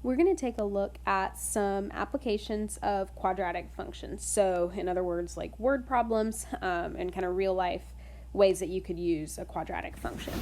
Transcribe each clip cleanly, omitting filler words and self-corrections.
we're going to take a look at some applications of quadratic functions. So in other words, like word problems and kind of real life ways that you could use a quadratic function.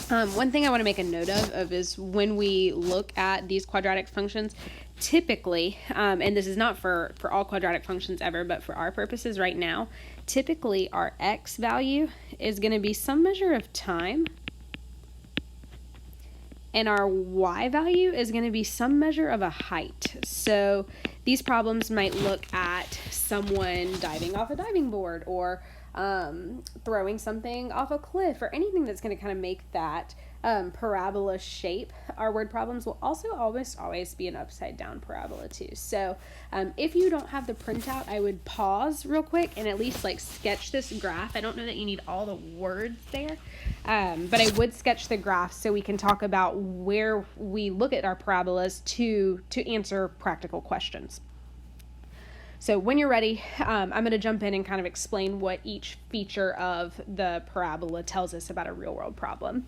One thing I want to make a note of is when we look at these quadratic functions, typically, and this is not for all quadratic functions ever, but for our purposes right now, typically our x value is going to be some measure of time, and our y value is going to be some measure of a height. So these problems might look at someone diving off a diving board or throwing something off a cliff or anything that's going to kind of make that parabola shape. Our word problems will also almost always be an upside down parabola too. So if you don't have the printout, I would pause real quick and at least like sketch this graph. I don't know that you need all the words there, but I would sketch the graph so we can talk about where we look at our parabolas to answer practical questions. So when you're ready, I'm going to jump in and kind of explain what each feature of the parabola tells us about a real world problem.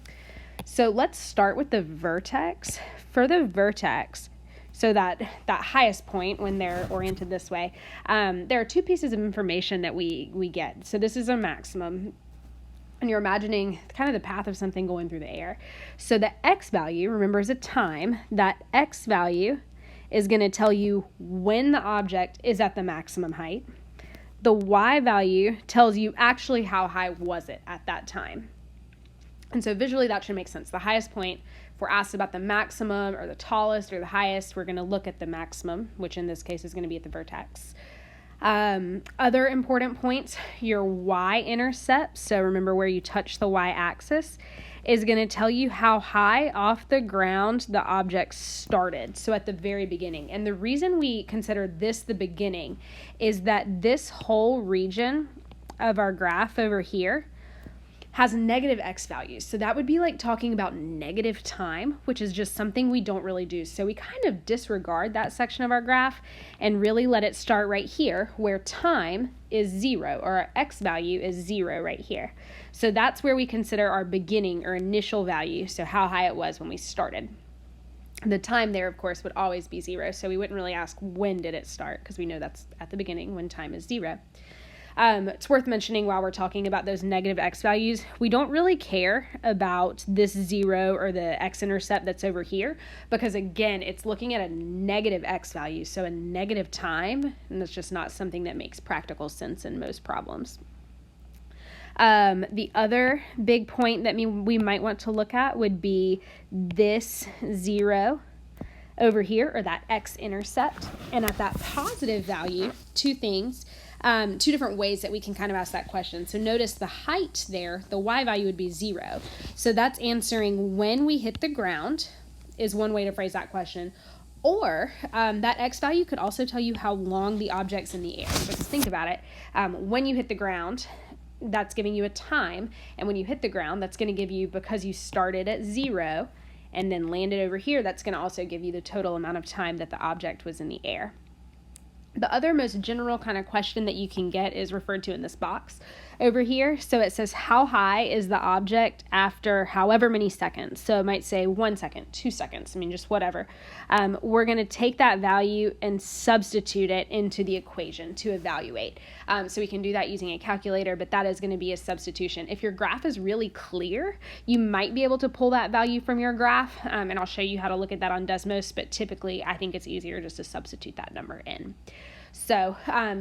So let's start with the vertex. For the vertex, so that highest point when they're oriented this way, there are two pieces of information that we get. So this is a maximum, and you're imagining kind of the path of something going through the air. So the x value, remember, is a time. That x value is going to tell you when the object is at the maximum height. The y value tells you actually how high was it at that time. And so visually that should make sense. The highest point, if we're asked about the maximum or the tallest or the highest, we're going to look at the maximum, which in this case is going to be at the vertex. Other important points, your y-intercept, so remember where you touch the y-axis, is going to tell you how high off the ground the object started, so at the very beginning. And the reason we consider this the beginning is that this whole region of our graph over here has negative x values. So that would be like talking about negative time, which is just something we don't really do. So we kind of disregard that section of our graph and really let it start right here where time is 0, or our x value is 0 right here. So that's where we consider our beginning or initial value, so how high it was when we started. The time there, of course, would always be 0, so we wouldn't really ask when did it start, because we know that's at the beginning when time is 0. It's worth mentioning while we're talking about those negative x values, we don't really care about this 0 or the x-intercept that's over here, because again, it's looking at a negative x value, so a negative time, and that's just not something that makes practical sense in most problems. The other big point that we might want to look at would be this 0 over here, or that x-intercept, and at that positive value, two different ways that we can kind of ask that question. So notice the height there, the y value would be 0. So that's answering when we hit the ground is one way to phrase that question. Or that x value could also tell you how long the object's in the air. Because think about it, when you hit the ground, that's giving you a time. And when you hit the ground, that's going to give you, because you started at 0 and then landed over here, that's going to also give you the total amount of time that the object was in the air. The other most general kind of question that you can get is referred to in this box over here. So it says, how high is the object after however many seconds? So it might say 1 second, 2 seconds, just whatever. We're going to take that value and substitute it into the equation to evaluate. So we can do that using a calculator, but that is going to be a substitution. If your graph is really clear, you might be able to pull that value from your graph, and I'll show you how to look at that on Desmos, but typically I think it's easier just to substitute that number in. So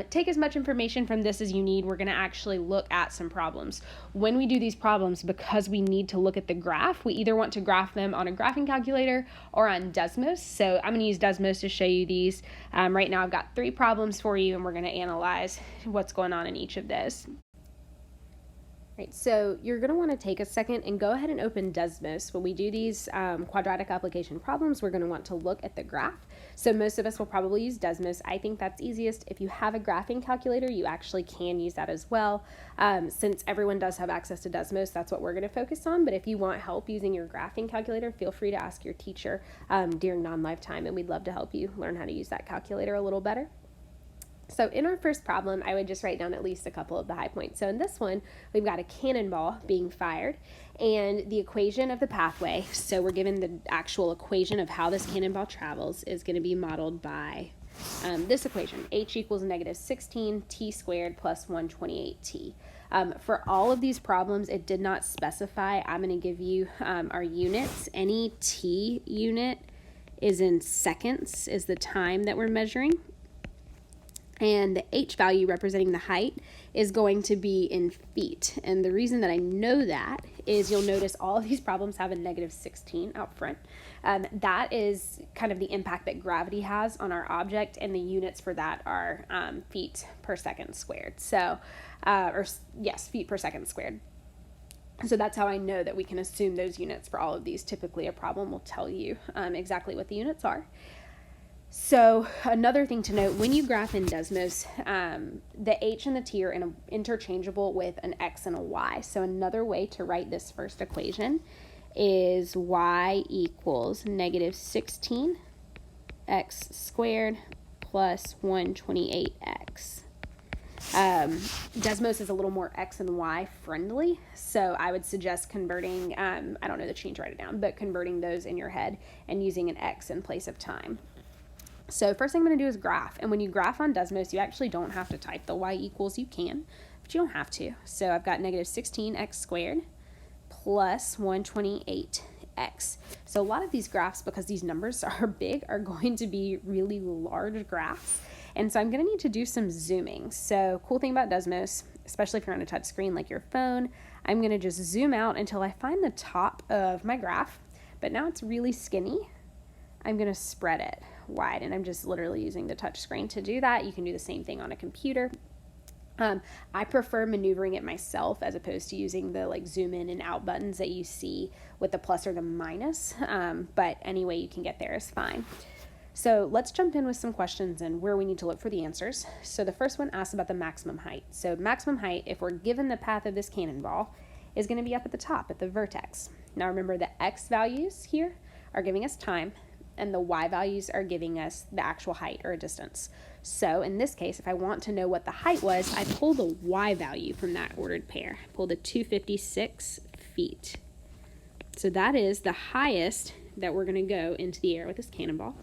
take as much information from this as you need. We're going to actually look at some problems. When we do these problems, because we need to look at the graph, we either want to graph them on a graphing calculator or on Desmos. So I'm going to use Desmos to show you these. Right now I've got 3 problems for you, and we're going to analyze what's going on in each of those. Right, so you're going to want to take a second and go ahead and open Desmos. When we do these quadratic application problems, we're going to want to look at the graph. So most of us will probably use Desmos. I think that's easiest. If you have a graphing calculator, you actually can use that as well. Since everyone does have access to Desmos, that's what we're going to focus on. But if you want help using your graphing calculator, feel free to ask your teacher during non-live time, and we'd love to help you learn how to use that calculator a little better. So in our first problem, I would just write down at least a couple of the high points. So in this one, we've got a cannonball being fired and the equation of the pathway. So we're given the actual equation of how this cannonball travels is going to be modeled by this equation, h equals negative 16 t squared plus 128t. For all of these problems, it did not specify. I'm going to give you our units. Any t unit is in seconds, is the time that we're measuring. And the h value representing the height is going to be in feet. And the reason that I know that is you'll notice all of these problems have a negative 16 out front. That is kind of the impact that gravity has on our object, and the units for that are feet per second squared. So, feet per second squared. So that's how I know that we can assume those units for all of these. Typically a problem will tell you exactly what the units are. So another thing to note, when you graph in Desmos, the h and the t are interchangeable with an x and a y. So another way to write this first equation is y equals negative 16 x squared plus 128x. Desmos is a little more x and y friendly, so I would suggest converting, I don't know the change to write it down, but converting those in your head and using an x in place of time. So first thing I'm going to do is graph. And when you graph on Desmos, you actually don't have to type the y equals. You can, but you don't have to. So I've got negative 16x squared plus 128x. So a lot of these graphs, because these numbers are big, are going to be really large graphs. And so I'm going to need to do some zooming. So cool thing about Desmos, especially if you're on a touch screen like your phone, I'm going to just zoom out until I find the top of my graph. But now it's really skinny. I'm going to spread it wide, and I'm just literally using the touch screen to do that. You can do the same thing on a computer. I prefer maneuvering it myself as opposed to using the like zoom in and out buttons that you see with the plus or the minus, but any way you can get there is fine. So let's jump in with some questions and where we need to look for the answers. So the first one asks about the maximum height. So maximum height, if we're given the path of this cannonball, is going to be up at the top at the vertex. Now remember, the x values here are giving us time, and the y values are giving us the actual height or distance. So in this case, if I want to know what the height was, I pull the y value from that ordered pair. I pull the 256 feet. So that is the highest that we're going to go into the air with this cannonball.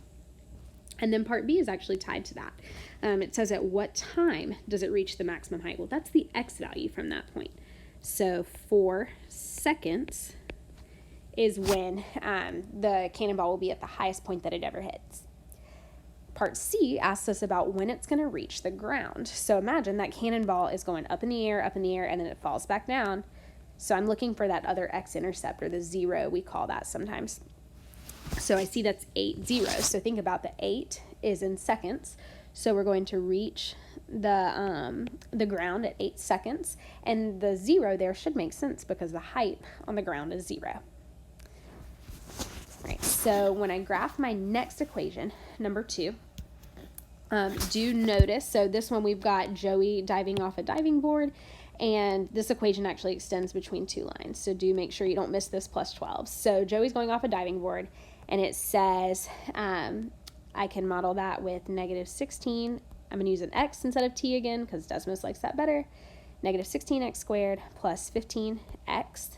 And then part B is actually tied to that. It says at what time does it reach the maximum height? Well, that's the x value from that point. So 4 seconds is when the cannonball will be at the highest point that it ever hits. Part C asks us about when it's going to reach the ground. So imagine that cannonball is going up in the air, and then it falls back down. So I'm looking for that other x-intercept, or the 0, we call that sometimes. So I see that's 8 zeros. So think about the 8 is in seconds. So we're going to reach the ground at 8 seconds. And the 0 there should make sense because the height on the ground is 0. Right, so when I graph my next equation, number 2, do notice, so this one we've got Joey diving off a diving board, and this equation actually extends between 2 lines, so do make sure you don't miss this plus 12. So Joey's going off a diving board, and it says I can model that with negative 16. I'm going to use an x instead of t again because Desmos likes that better. Negative 16x squared plus 15x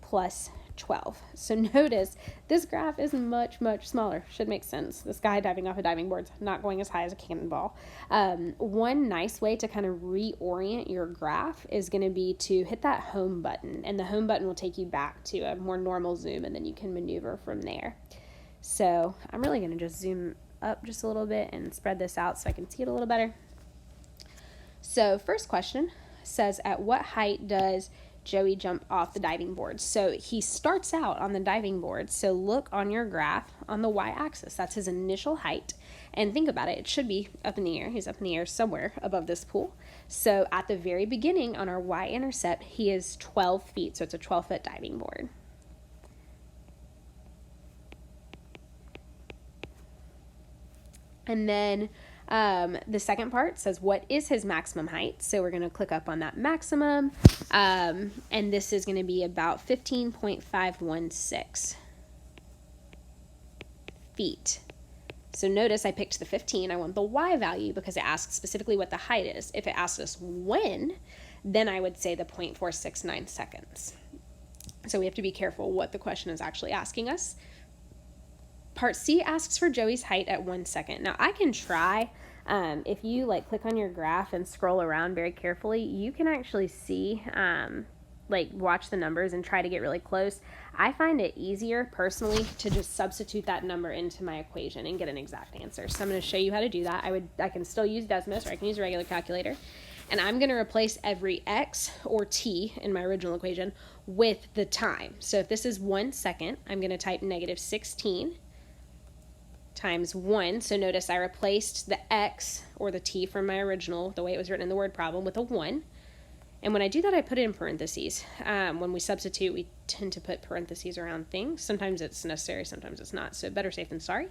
plus 12. So notice this graph is much, much smaller. Should make sense. This guy diving off a diving board's not going as high as a cannonball. One nice way to kind of reorient your graph is going to be to hit that home button, and the home button will take you back to a more normal zoom, and then you can maneuver from there. So I'm really going to just zoom up just a little bit and spread this out so I can see it a little better. So first question says, at what height does Joey jump off the diving board? So he starts out on the diving board. So look on your graph on the y-axis. That's his initial height. And think about it. It should be up in the air. He's up in the air somewhere above this pool. So at the very beginning on our y-intercept, he is 12 feet. So it's a 12-foot diving board. And then the second part says, what is his maximum height? So we're going to click up on that maximum. And this is going to be about 15.516 feet. So notice I picked the 15. I want the y value because it asks specifically what the height is. If it asks us when, then I would say the 0.469 seconds. So we have to be careful what the question is actually asking us. Part C asks for Joey's height at 1 second. Now I can try, if you like click on your graph and scroll around very carefully, you can actually see, like watch the numbers and try to get really close. I find it easier personally to just substitute that number into my equation and get an exact answer. So I'm going to show you how to do that. I can still use Desmos, or I can use a regular calculator. And I'm going to replace every x or t in my original equation with the time. So if this is 1 second, I'm going to type negative 16 times 1. So notice I replaced the x or the t from my original, the way it was written in the word problem, with a 1. And when I do that, I put it in parentheses. When we substitute, we tend to put parentheses around things. Sometimes it's necessary, sometimes it's not. So better safe than sorry.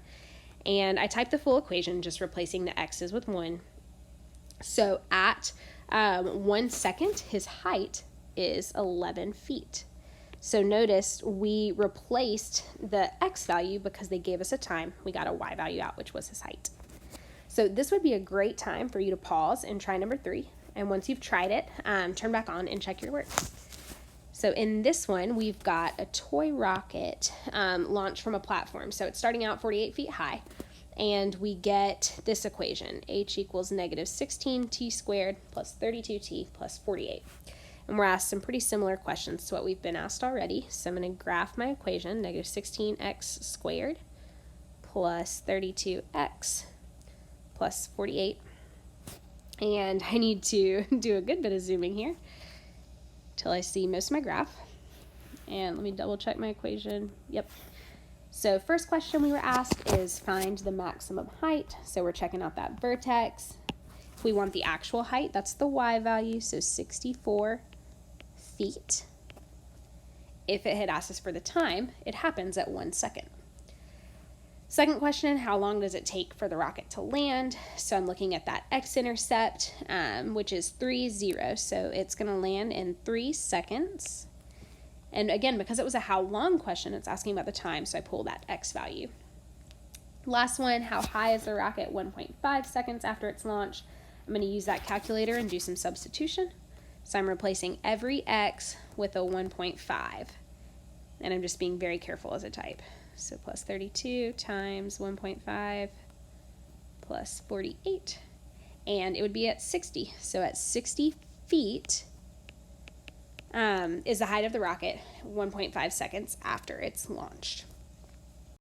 And I type the full equation, just replacing the x's with 1. So at 1 second, his height is 11 feet. So notice we replaced the x value because they gave us a time. We got a y value out, which was his height. So this would be a great time for you to pause and try number 3. And once you've tried it, turn back on and check your work. So in this one, we've got a toy rocket launched from a platform. So it's starting out 48 feet high. And we get this equation, h equals negative 16t squared plus 32t plus 48. And we're asked some pretty similar questions to what we've been asked already. So I'm going to graph my equation, negative 16x squared plus 32x plus 48. And I need to do a good bit of zooming here till I see most of my graph. And let me double check my equation. Yep. So first question we were asked is find the maximum height. So we're checking out that vertex. If we want the actual height, that's the y value, so 64 feet. If it had asked us for the time, it happens at 1 second. Second question, how long does it take for the rocket to land? So I'm looking at that x-intercept, which is 3, 0. So it's going to land in 3 seconds. And again, because it was a how long question, it's asking about the time, so I pull that x value. Last one, how high is the rocket? 1.5 seconds after it's launched. I'm going to use that calculator and do some substitution. So I'm replacing every x with a 1.5. And I'm just being very careful as I type. So plus 32 times 1.5 plus 48. And it would be at 60. So at 60 feet is the height of the rocket 1.5 seconds after it's launched.